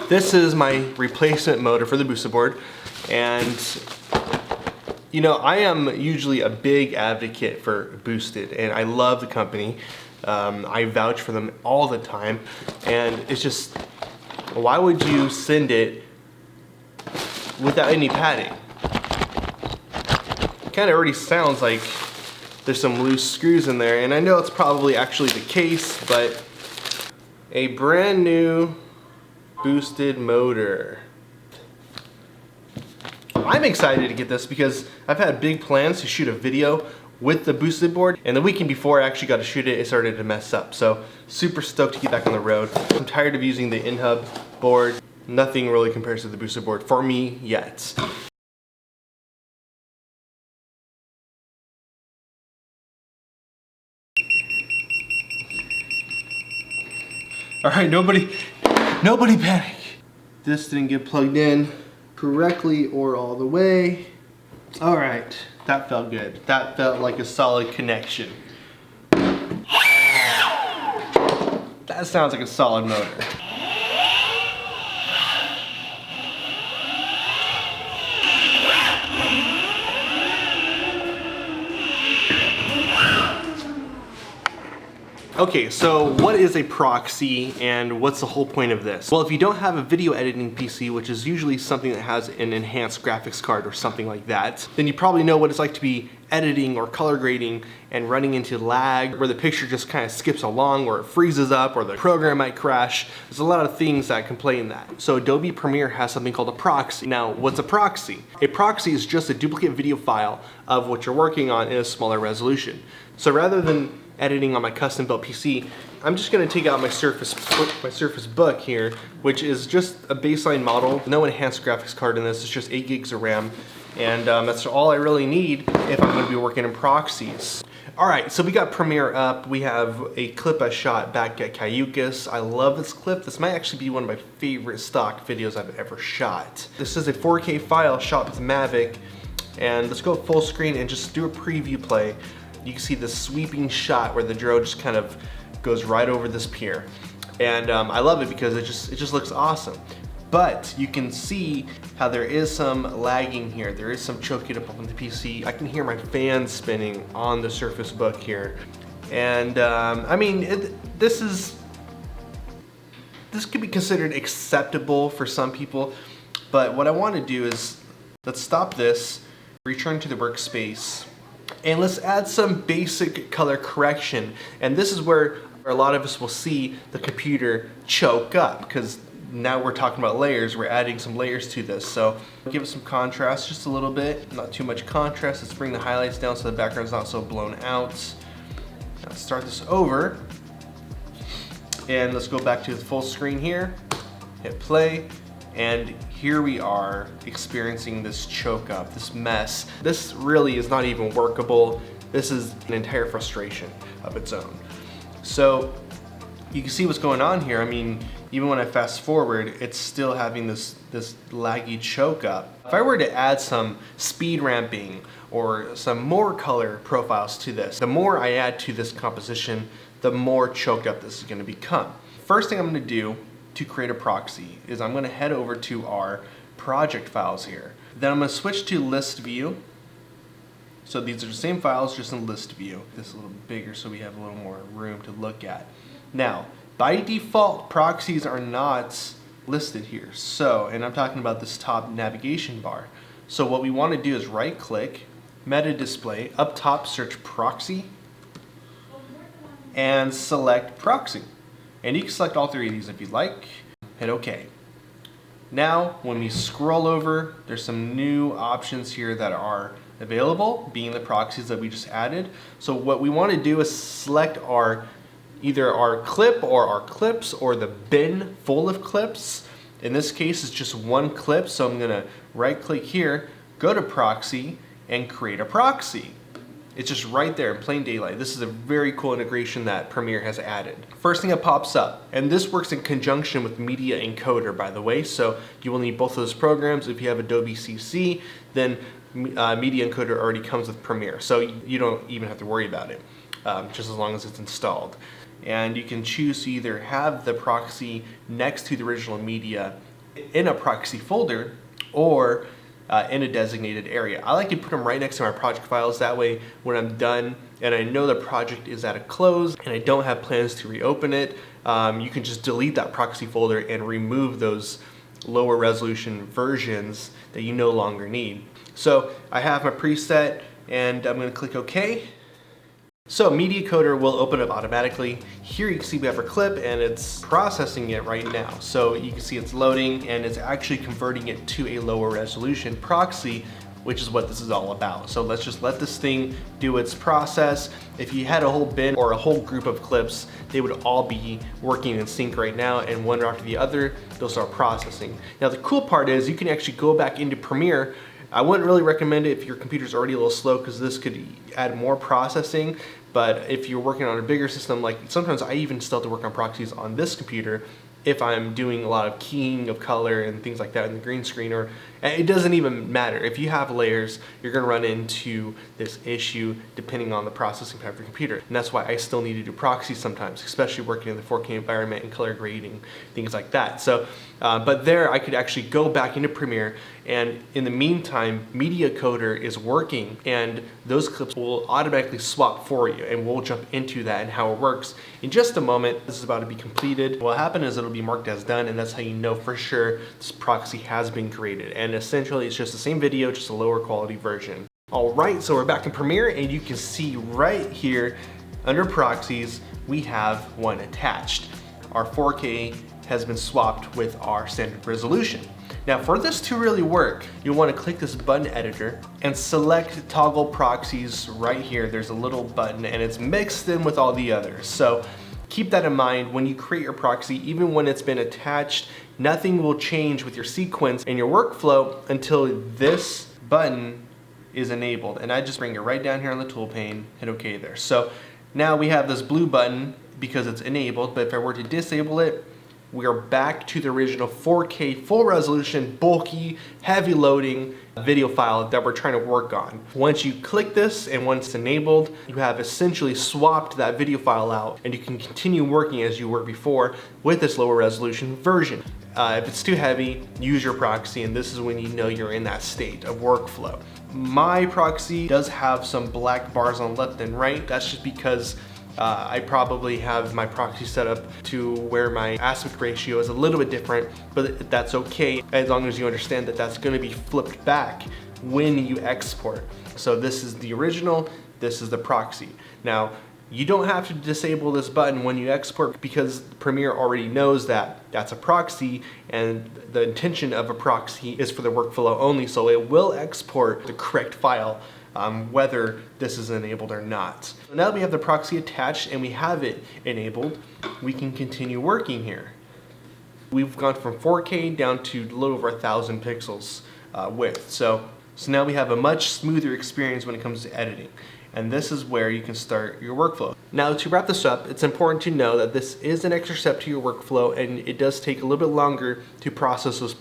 this is my replacement motor for the boosted board, and you know, I am usually a big advocate for Boosted, and I love the company. I vouch for them all the time, and it's just, why would you send it without any padding? It kind of already sounds like there's some loose screws in there, and I know it's probably actually the case, but a brand new Boosted motor. I'm excited to get this because I've had big plans to shoot a video with the boosted board, and the weekend before I actually got to shoot it, it started to mess up. So super stoked to get back on the road. I'm tired of using the in-hub board. Nothing really compares to the boosted board for me yet. All right, nobody panic. This didn't get plugged in correctly or all the way. All right, that felt good. That felt like a solid connection. That sounds like a solid motor. Okay, so what is a proxy and what's the whole point of this? Well, if you don't have a video editing PC, which is usually something that has an enhanced graphics card or something like that, then you probably know what it's like to be editing or color grading and running into lag where the picture just kind of skips along or it freezes up or the program might crash. There's a lot of things that can play in that. So Adobe Premiere has something called a proxy. Now, what's a proxy? A proxy is just a duplicate video file of what you're working on in a smaller resolution. So rather than editing on my custom built PC, I'm just gonna take out my Surface Book here, which is just a baseline model, no enhanced graphics card in this, it's just 8 gigs of RAM, and that's all I really need if I'm gonna be working in proxies. All right, so we got Premiere up. We have a clip I shot back at Cayucas. I love this clip. This might actually be one of my favorite stock videos I've ever shot. This is a 4K file shot with Mavic, and let's go full screen and just do a preview play. You can see this sweeping shot where the drone just kind of goes right over this pier. And I love it because it just looks awesome. But you can see how there is some lagging here. There is some choking up on the PC. I can hear my fan spinning on the Surface Book here. And I mean, this could be considered acceptable for some people. But what I want to do is, let's stop this, return to the workspace, and let's add some basic color correction. And this is where a lot of us will see the computer choke up, because now we're talking about layers. We're adding some layers to this. So give it some contrast, just a little bit, not too much contrast. Let's bring the highlights down so the background's not so blown out. Now let's start this over. And let's go back to the full screen here, hit play. And here we are experiencing this choke up, this mess. This really is not even workable. This is an entire frustration of its own. So you can see what's going on here. I mean, even when I fast forward, it's still having this laggy choke up. If I were to add some speed ramping or some more color profiles to this, the more I add to this composition, the more choked up this is gonna become. First thing I'm gonna do to create a proxy is I'm gonna head over to our project files here. Then I'm gonna switch to list view. So these are the same files, just in list view. This is a little bigger so we have a little more room to look at. Now, by default, proxies are not listed here. So, and I'm talking about this top navigation bar. So what we wanna do is right click, meta display, up top search proxy, and select proxy. And you can select all three of these if you'd like, hit OK. Now, when we scroll over, there's some new options here that are available, being the proxies that we just added. So what we want to do is select either our clip or our clips or the bin full of clips. In this case, it's just one clip, so I'm gonna right click here, go to proxy, and create a proxy. It's just right there in plain daylight. This is a very cool integration that Premiere has added. First thing that pops up, and this works in conjunction with Media Encoder, by the way, so you will need both of those programs. If you have Adobe CC, then Media Encoder already comes with Premiere, so you don't even have to worry about it, just as long as it's installed. And you can choose to either have the proxy next to the original media in a proxy folder or in a designated area. I like to put them right next to my project files. That way, when I'm done and I know the project is at a close and I don't have plans to reopen it, you can just delete that proxy folder and remove those lower resolution versions that you no longer need. So I have my preset and I'm going to click OK. So Media Coder will open up automatically. Here you can see we have our clip and it's processing it right now. So you can see it's loading and it's actually converting it to a lower resolution proxy, which is what this is all about. So let's just let this thing do its process. If you had a whole bin or a whole group of clips, they would all be working in sync right now, and one after the other, they'll start processing. Now the cool part is you can actually go back into Premiere. I wouldn't really recommend it if your computer's already a little slow, because this could add more processing. But if you're working on a bigger system, like sometimes I even still have to work on proxies on this computer if I'm doing a lot of keying of color and things like that in the green screen, or it doesn't even matter. If you have layers, you're gonna run into this issue depending on the processing power of your computer. And that's why I still need to do proxies sometimes, especially working in the 4K environment and color grading, things like that. So, but there I could actually go back into Premiere, and in the meantime, Media Coder is working and those clips will automatically swap for you, and we'll jump into that and how it works in just a moment. This is about to be completed. What will happen is it'll be marked as done, and that's how you know for sure this proxy has been created. And essentially it's just the same video, just a lower quality version. All right, so we're back in Premiere, and you can see right here under proxies, we have one attached. Our 4K has been swapped with our standard resolution. Now for this to really work, you'll want to click this button editor and select toggle proxies right here. There's a little button and it's mixed in with all the others. So keep that in mind when you create your proxy. Even when it's been attached, nothing will change with your sequence and your workflow until this button is enabled. And I just bring it right down here on the tool pane, hit OK there. So now we have this blue button because it's enabled, but if I were to disable it, we are back to the original 4K full resolution, bulky, heavy loading video file that we're trying to work on. Once you click this and once it's enabled, you have essentially swapped that video file out, and you can continue working as you were before with this lower resolution version. If it's too heavy, use your proxy, and this is when you know you're in that state of workflow. My proxy does have some black bars on left and right. That's just because I probably have my proxy set up to where my aspect ratio is a little bit different, but that's okay as long as you understand that that's going to be flipped back when you export. So this is the original, this is the proxy. Now, you don't have to disable this button when you export because Premiere already knows that that's a proxy, and the intention of a proxy is for the workflow only, so it will export the correct file whether this is enabled or not. So now that we have the proxy attached and we have it enabled, we can continue working here. We've gone from 4K down to a little over 1,000 pixels width. So now we have a much smoother experience when it comes to editing. And this is where you can start your workflow. Now to wrap this up, it's important to know that this is an extra step to your workflow, and it does take a little bit longer to process those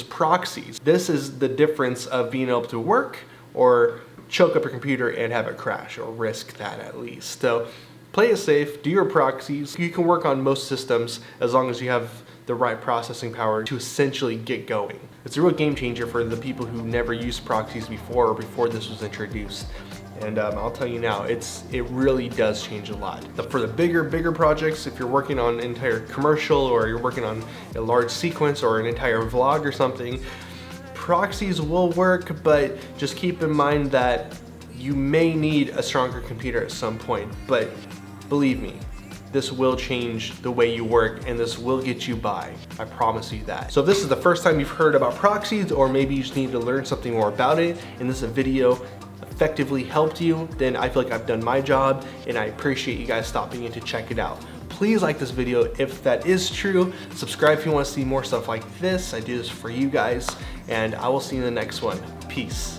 proxies. This is the difference of being able to work or choke up your computer and have it crash, or risk that at least. So play it safe, do your proxies. You can work on most systems as long as you have the right processing power to essentially get going. It's a real game changer for the people who never used proxies before or before this was introduced. And I'll tell you now, it really does change a lot. For the bigger projects, if you're working on an entire commercial or you're working on a large sequence or an entire vlog or something, proxies will work, but just keep in mind that you may need a stronger computer at some point. But believe me, this will change the way you work, and this will get you by. I promise you that. So if this is the first time you've heard about proxies, or maybe you just need to learn something more about it, and this video effectively helped you, then I feel like I've done my job, and I appreciate you guys stopping in to check it out. Please like this video if that is true. Subscribe if you want to see more stuff like this. I do this for you guys, and I will see you in the next one. Peace.